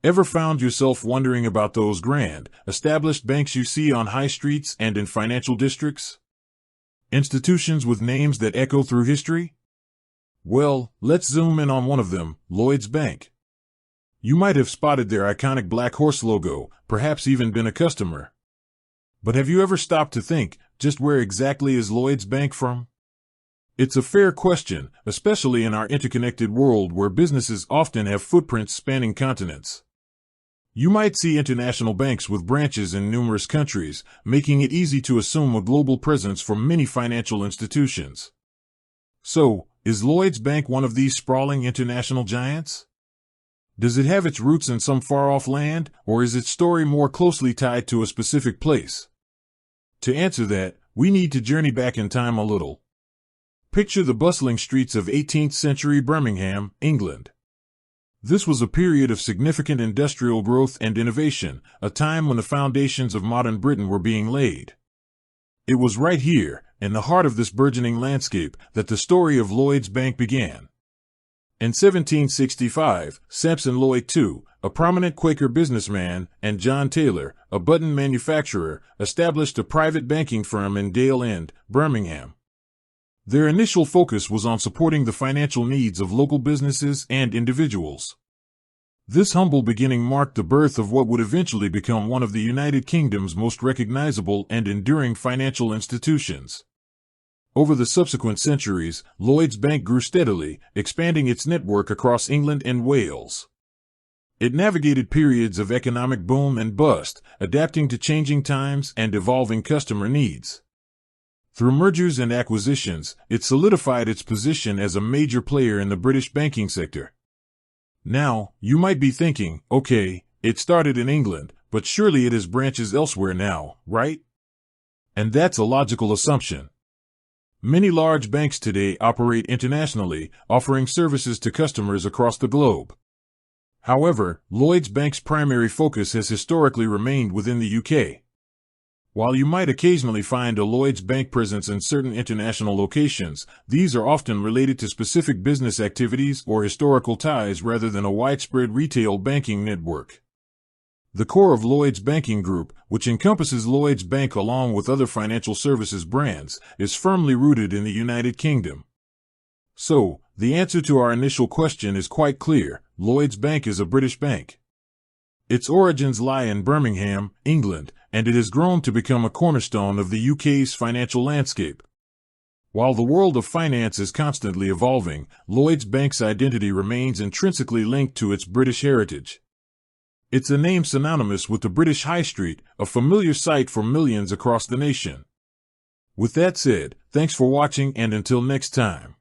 Ever found yourself wondering about those grand, established banks you see on high streets and in financial districts? Institutions with names that echo through history? Well, let's zoom in on one of them, Lloyds Bank. You might have spotted their iconic black horse logo, perhaps even been a customer. But have you ever stopped to think, just where exactly is Lloyds Bank from? It's a fair question, especially in our interconnected world where businesses often have footprints spanning continents. You might see international banks with branches in numerous countries, making it easy to assume a global presence for many financial institutions. So, is Lloyds Bank one of these sprawling international giants? Does it have its roots in some far-off land, or is its story more closely tied to a specific place? To answer that, we need to journey back in time a little. Picture the bustling streets of 18th century Birmingham, England. This was a period of significant industrial growth and innovation, a time when the foundations of modern Britain were being laid. It was right here, in the heart of this burgeoning landscape, that the story of Lloyds Bank began. In 1765, Sampson Lloyd II, a prominent Quaker businessman, and John Taylor, a button manufacturer, established a private banking firm in Dale End, Birmingham. Their initial focus was on supporting the financial needs of local businesses and individuals. This humble beginning marked the birth of what would eventually become one of the United Kingdom's most recognizable and enduring financial institutions. Over the subsequent centuries, Lloyds Bank grew steadily, expanding its network across England and Wales. It navigated periods of economic boom and bust, adapting to changing times and evolving customer needs. Through mergers and acquisitions, it solidified its position as a major player in the British banking sector. Now, you might be thinking, okay, it started in England, but surely it has branches elsewhere now, right? And that's a logical assumption. Many large banks today operate internationally, offering services to customers across the globe. However, Lloyds Bank's primary focus has historically remained within the UK. While you might occasionally find a Lloyds Bank presence in certain international locations, these are often related to specific business activities or historical ties rather than a widespread retail banking network. The core of Lloyds Banking Group, which encompasses Lloyds Bank along with other financial services brands, is firmly rooted in the United Kingdom. So, the answer to our initial question is quite clear: Lloyds Bank is a British bank. Its origins lie in Birmingham, England, and it has grown to become a cornerstone of the UK's financial landscape. While the world of finance is constantly evolving, Lloyds Bank's identity remains intrinsically linked to its British heritage. It's a name synonymous with the British High Street, a familiar sight for millions across the nation. With that said, thanks for watching, and until next time.